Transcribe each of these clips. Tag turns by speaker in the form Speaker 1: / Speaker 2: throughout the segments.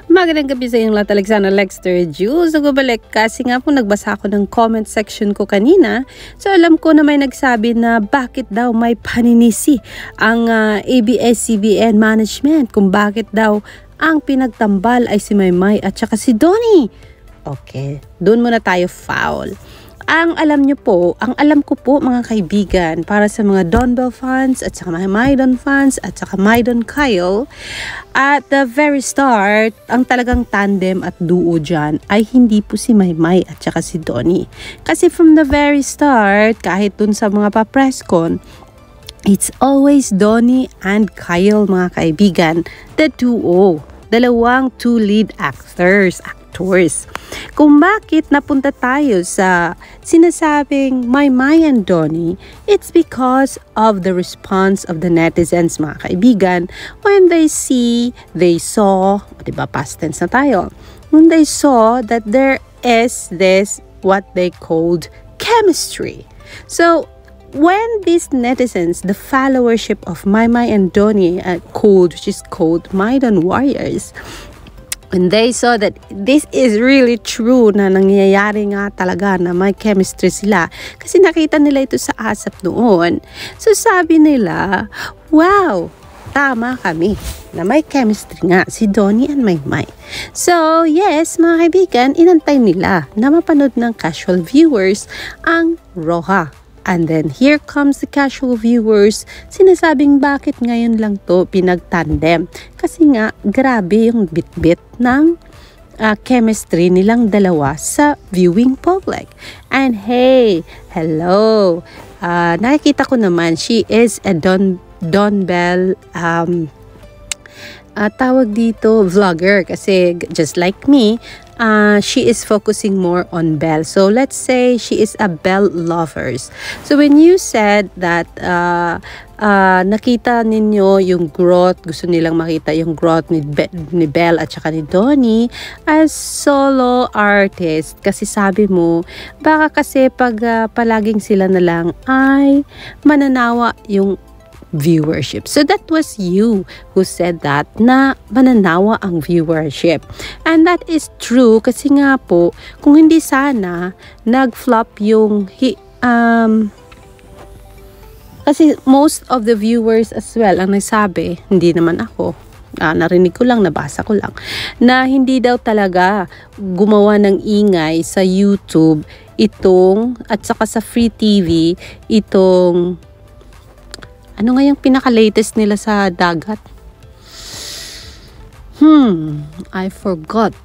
Speaker 1: Magandang gabi sa inyong lahat, Alexandra Lexter Jules. Nagbabalik kasi nga po nagbasa ako ng comment section ko kanina. So alam ko na may nagsabi na bakit daw may paninisi ang ABS-CBN management. Kung bakit daw ang pinagtambal ay si Maymay at saka si Donnie. Okay, doon muna tayo foul. Ang alam ko po mga kaibigan, para sa mga Don Bell fans at saka mga Maydon fans at saka Maydon Kyle, at the very start, ang talagang tandem at duo dyan ay hindi po si Maymay at saka si Donnie. Kasi from the very start, kahit dun sa mga pa-presscon, it's always Donnie and Kyle mga kaibigan, the duo. Dalawang two lead actors. Kung bakit napunta tayo sa sinasabing Maymay and Donnie, it's because of the response of the netizens mga kaibigan when they saw, diba past tense na tayo, when they saw that there is this what they called chemistry. So when these netizens, the followership of Maymay and Donnie which is called Maydon Warriors, when they saw that this is really true na nangyayari nga talaga na may chemistry sila, kasi nakita nila ito sa ASAP noon. So sabi nila, wow, tama kami na may chemistry nga si Donnie and Maymay. So yes mga kaibigan, inantay nila na mapanood ng casual viewers ang Roja. And then here comes the casual viewers, sinasabing bakit ngayon lang to pinagtandem. Kasi nga grabe yung bit-bit ng chemistry nilang dalawa sa viewing public. And hey, hello, nakikita ko naman she is a Don Bell tawag dito vlogger, kasi just like me, she is focusing more on Bell. So let's say she is a Bell lovers. So when you said that nakita ninyo yung growth, gusto nilang makita yung growth ni Bell at saka ni Donnie as solo artist, kasi sabi mo baka kasi pag palaging sila na lang ay mananawa yung viewership. So that was you who said that, na mananawa ang viewership. And that is true, kasi nga po, kung hindi sana nag-flop yung kasi most of the viewers as well ang nagsabi, hindi naman ako, narinig ko lang, nabasa ko lang, na hindi daw talaga gumawa ng ingay sa YouTube itong, at saka sa Free TV, itong ano nga yung pinaka-latest nila sa dagat? I forgot.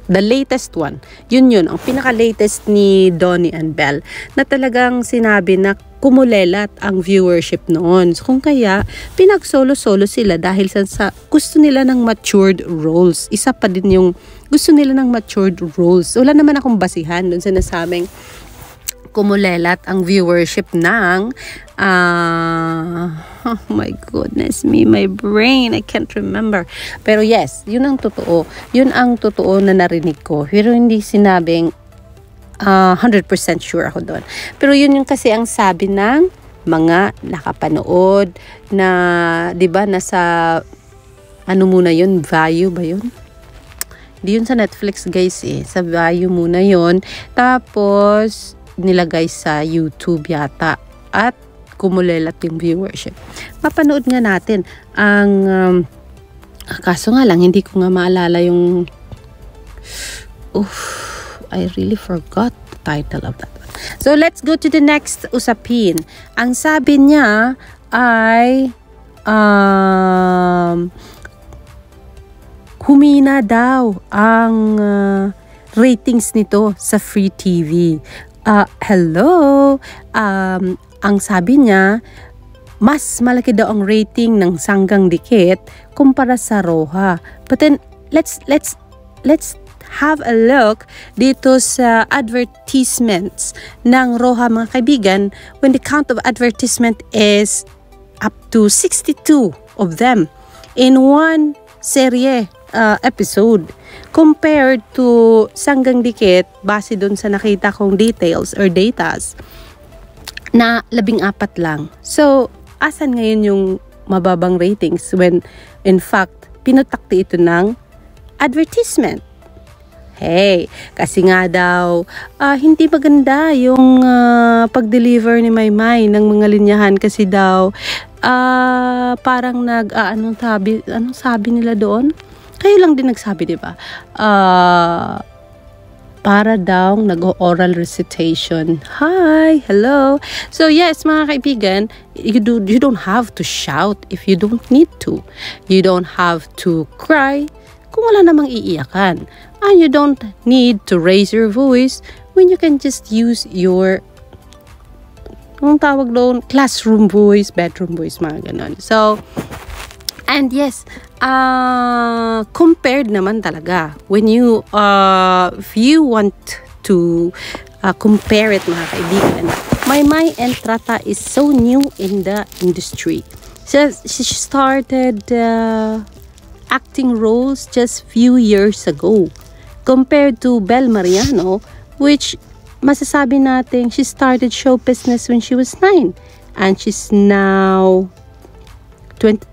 Speaker 1: The latest one. Yun. Ang pinaka-latest ni Donnie and Bell, na talagang sinabi na kumulelat ang viewership noon. So, kung kaya, pinag-solo-solo sila dahil sa gusto nila ng matured roles. Isa pa din yung gusto nila ng matured roles. Wala naman akong basihan dun sa nasabing kumulelat ang viewership ng oh my goodness me, my brain, I can't remember. Pero yes, yun ang totoo. Yun ang totoo na narinig ko. Pero hindi sinabing 100% sure ako doon. Pero yun yung kasi ang sabi ng mga nakapanood na, di ba, nasa ano muna yun, value ba yun? Hindi yun sa Netflix guys sa value muna yun. Tapos nilagay sa YouTube yata at kumulelat yung viewership. Mapanood nga natin ang kaso nga lang hindi ko nga maalala yung I really forgot the title of that one. So let's go to the next usapin. Ang sabi niya ay humina daw ang ratings nito sa Free TV. Hello, ang sabi niya, mas malaki daw ang rating ng Sanggang Dikit kumpara sa Roja. But then, let's have a look dito sa advertisements ng Roja mga kaibigan, when the count of advertisement is up to 62 of them in one serye episode, compared to Sanggang Dikit, base dun sa nakita kong details or datas, na 14 lang. So, asan ngayon yung mababang ratings when in fact pinutakti ito ng advertisement. Hey, kasi nga daw, hindi maganda yung pag-deliver ni Maymay ng mga linyahan kasi daw, parang anong sabi nila doon? Kayo lang din nagsabi, di ba? Para daw nag-oral recitation. Hi, hello. So yes, mga kaibigan, you don't have to shout if you don't need to. You don't have to cry kung wala namang iiyakan. And you don't need to raise your voice when you can just use your tawag doon, classroom voice, bedroom voice, mga ganon. So, and yes, compared naman talaga. When you, if you want to compare it, mga kaibigan, Maymay Entrata is so new in the industry. She started acting roles just few years ago. Compared to Bel Mariano, which masasabi natin she started show business when she was 9. And she's now 22?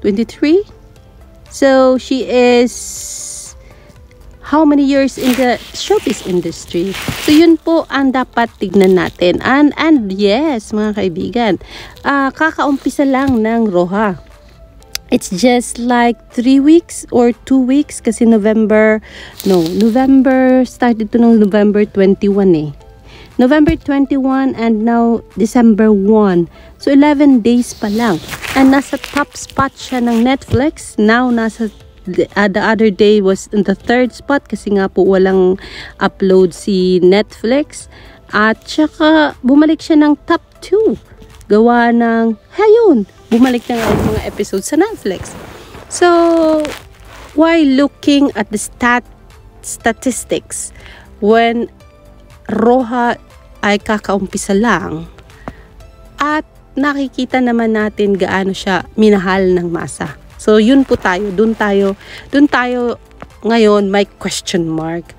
Speaker 1: 23? So, she is how many years in the showbiz industry? So, yun po ang dapat tignan natin. And yes, mga kaibigan, kakaumpisa lang ng Roja. It's just like 3 weeks or 2 weeks kasi November started to ng November 21 eh. November 21 and now December 1. So 11 days pa lang. And nasa top spot siya ng Netflix. Now nasa the other day was in the 3rd spot kasi nga po walang upload si Netflix. At saka bumalik siya ng top 2. Gawa ng bumalik na nga yung mga episodes sa Netflix. So, while looking at the statistics, when Roja ay kakaumpisa lang, at nakikita naman natin gaano siya minahal ng masa. So, yun po tayo. Dun tayo ngayon, may question mark.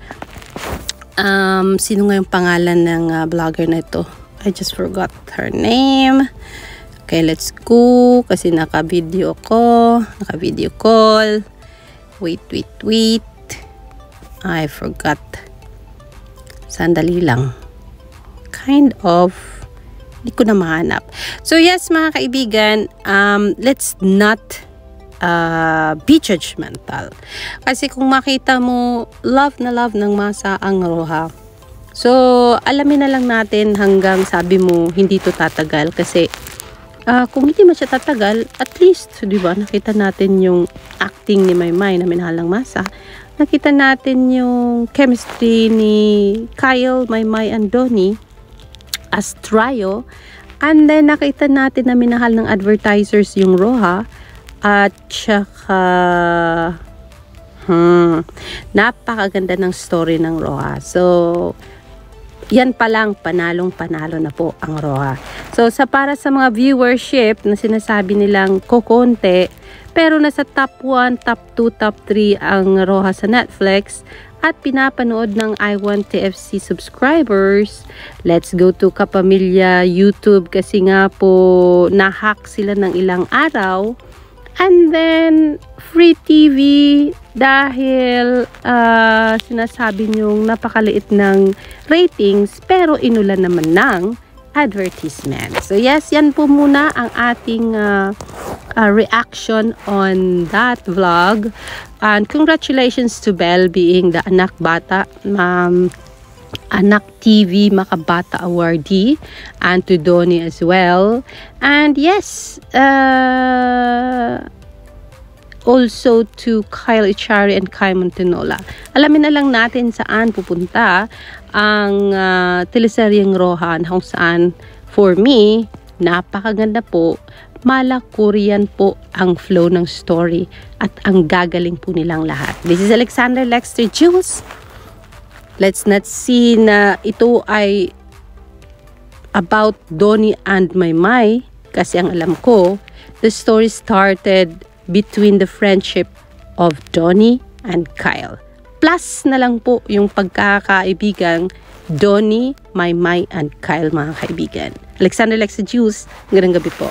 Speaker 1: Sino nga yung pangalan ng vlogger na ito? I just forgot her name. Okay, let's go. Kasi naka-video call. Wait. I forgot. Sandali lang. Kind of. Hindi ko na mahanap. So, yes, mga kaibigan, let's not be judgmental. Kasi kung makita mo, love na love ng masa ang Roja. So, alamin na lang natin hanggang sabi mo, hindi to tatagal. Kasi, kung hindi man siya tatagal, at least, di ba, nakita natin yung acting ni Maymay na minahal ng masa. Nakita natin yung chemistry ni Kyle, Maymay, and Donnie as trio. And then, nakita natin na minahal ng advertisers yung Roja. At saka, napakaganda ng story ng Roja. So, yan pa lang, panalong-panalo na po ang Roja. So, para sa mga viewership na sinasabi nilang kokonte, pero nasa top 1, top 2, top 3 ang Roja sa Netflix at pinapanood ng I Want TFC subscribers. Let's go to Kapamilya YouTube kasi nga po nahack sila ng ilang araw. And then, free TV dahil sinasabi nyong napakaliit ng ratings pero inulan naman ng advertisement. So yes, yan po muna ang ating reaction on that vlog. And congratulations to Bel being the Anak Bata Anak TV Makabata awardee, and to Donnie as well. And yes, also to Kyle Echari and Kai Montenola. Alamin na lang natin saan pupunta ang teleseryeng Roja, kung saan for me napakaganda po. Mala Korean po ang flow ng story at ang gagaling po nilang lahat. This is Alexander Lexter Jules. Let's not see na ito ay about Donnie and Maymay, kasi ang alam ko, the story started between the friendship of Donnie and Kyle. Plus na lang po yung pagkakaibigang Donnie, Maymay, and Kyle, mga kaibigan. Alexander Lexter Jules, magandang gabi po.